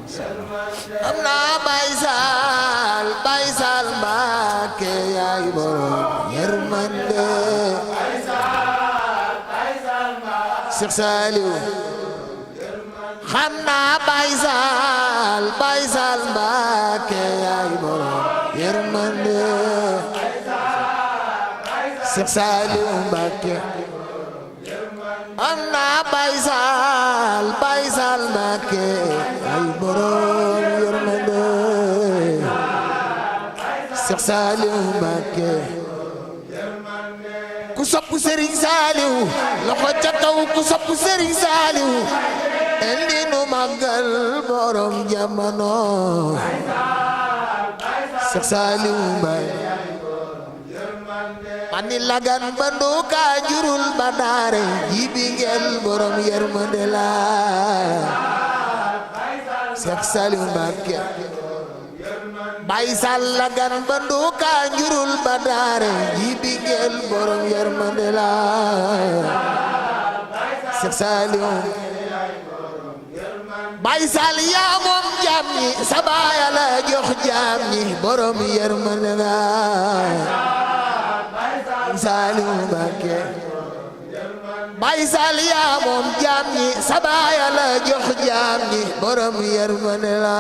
am naa Baye Sall Mbàkke yaay borom yërmande Seex Saaliw xam naa Baye Sall Mbàkke yaay borom yërmande Seex Saaliw Mbàkke am naa Baye Sall Mbàkke yaay borom yërmande Seex Saaliw Mbàkke ku sopp Sëriñ Saaliw loxo ca kaw ku sopp Sëriñ Saaliw indi nu màggal borom jamono Seex Saaliw Mbàkke mani lagan bandu ka jurul ba daare jibi ngel borom yërmande la Seex Saaliw Mbàkke Baye Sall lagan bandu ka jurul ba daare jibi ngel borom yërmande la Seex Saaliw Baye Sall yaa moom jaam ñi sa baay la jox jaam ñi borom yërmande la Saaliw Mbàkke Baye Sall yaa moom jaam ñi sa baay la jox jaam ñi borom yërmande la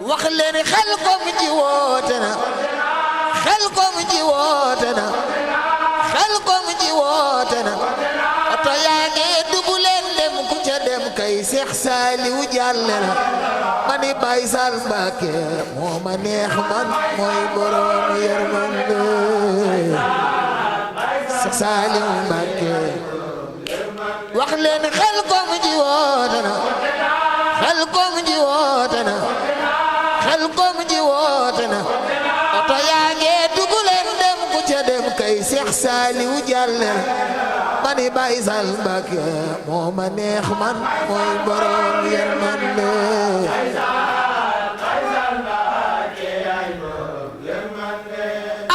wax leen Xelcom ji woote na Xelcom ji woote na Xelcom ji woote na oto yaa ngi dugg leen dem ku ca dem kay Seex Saaliw jàlle na mani Baye Sall Mbàkke moo ma neex man mooy borom yërmande Seex Saaliw Mbàkke wax leen Xelcom ji woote na Xelcom ji woote na Xelcom ji woote na oto yaa ngi dugg leen dem ku ca dem kay Seex Saaliw jàlle na mani Baye Sall Mbàkke moo ma neex man mooy borom yërmande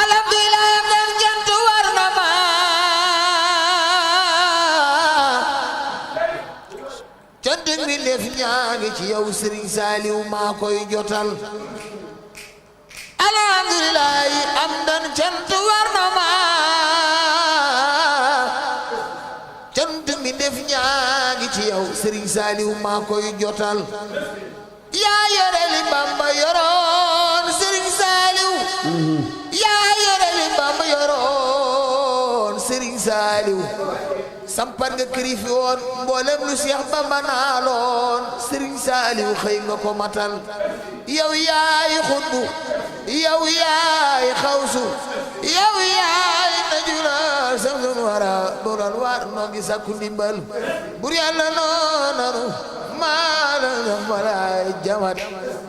alhamdulillah kon jant war na ma cant mi def ñaangi ci yow Sëriñ Saaliw maa koy jotal alhamdulillah am dan cant war na ma cant mi def ñaangi ci yow Sëriñ Saaliw maa koy jotal yaa yore li Bamba yoroon Sëriñ Saaliw yaa yore li Bamba yoroon Sëriñ Saaliw sampan nga kilifi woon mboolem lu Seex Bamba naaloon Sëriñ Saaliw xëy nga ko matal yow yaay xutbu yow yaay xawsu yow yaay najula samsun wara boolal waar noo ngi sakku ndimbal bur Yàlla noonanu maala malaay jamat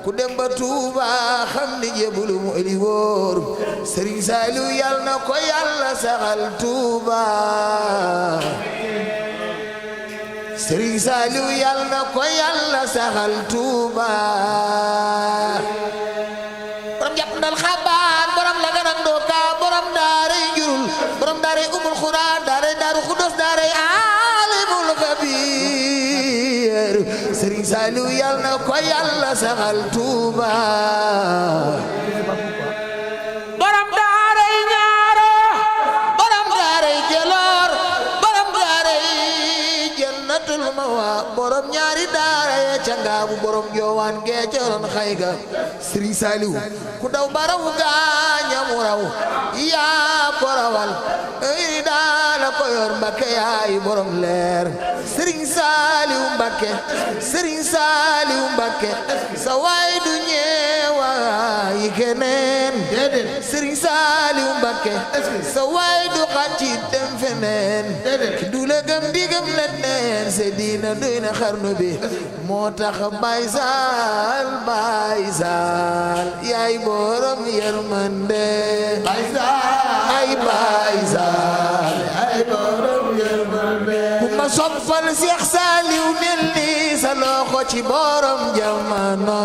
ku dem ba Tuuba xam ni jébulu mu eli wóor Sëriñ Saaliw Yàlla na ko Yàlla saxal Tuuba Sëriñ Saaliw Yàlla na ko Yàlla saxal Tuuba borom jàpp ndal xabaan borom la ganang dooka borom daaray njurul borom daaray umul xuraan daaray daaru xudus daaray alimul xabiir Sëriñ Saaliw Yàlla na ko Yàlla saxal Tuuba borom daaray ñaaro borom daaray jeloor borom daaray jannatul mawa borom ñaari daara ya ca ngaabu borom joowaan gee ca ron xayga Sëriñ Saaliw ku daw baraw gaañamu raw yaa ko rawal iri daala ko yor Mbàkke yaay borom leer Sëriñ Saaliw Mbàkke Sëriñ Saaliw Mbàkke sa waay du ñeewa yi keneen Sëriñ Saaliw Mbàkke sa waay du xacci dem feneen du la gëm di gëm leneen se diina doy na xarnu bi moo tax Baye Sall Baye Sall yaay borom yërmande Baye Sall ay Baye Sall yaay borom yërmande ku ma soppal Seex Saaliw mel ni sa loxo ci borom jamono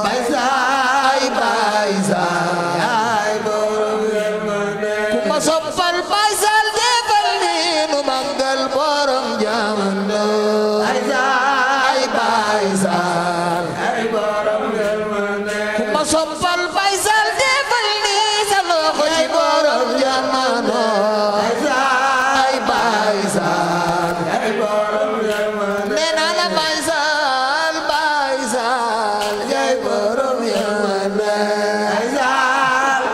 Baye Sall ay Baye Sall yaay borom yërmande ku ma soppal Baye Sall defal ni nu màggal borom jamono yërmande ay Baay Saal ay borom yërmande ku ma soppal Baay Saal defal ni sa loxo ci borom yërmande ay Baay Saal ay borom yërmande nee naa la Baay Saal yaay borom yërmande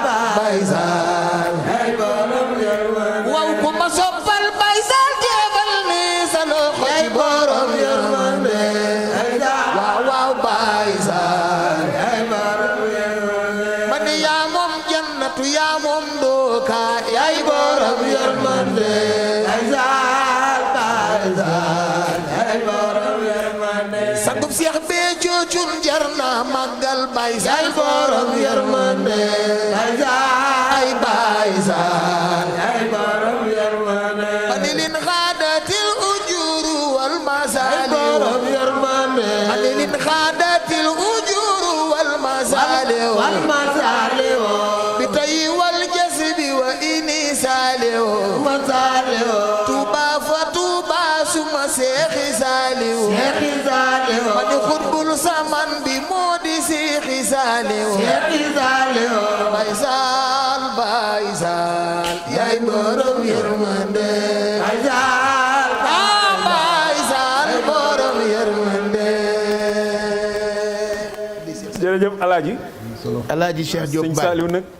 Baay Saal ay borom yërmande waaw ku ma soppal Baay Saal defal ni sa loxo ci borom yërmande waaw Baay Saal ay borom yërmande man yaa moom jannatu yaa moom dooka yaay borom yërmande Baay Saal ay borom yërmande sangub Seex Béthio Thioune jar na màggal Baay Saal borom yërmande ay Baay Saal ay borom yërmande anilin xaadatil ujuru wal masali borom yërmande anilin xaadatil ujuru wal masali bi tay wal jasbi wa ini saliw tuba fa tuba suma seexi saliw mani xutbul saman bi modi seexi saliw Baay Saal yaay borom yërmande Baay Saal borom yërmande jërëjëf Alaaji Alaaji Cheikh Diop Sëñ Saliou nag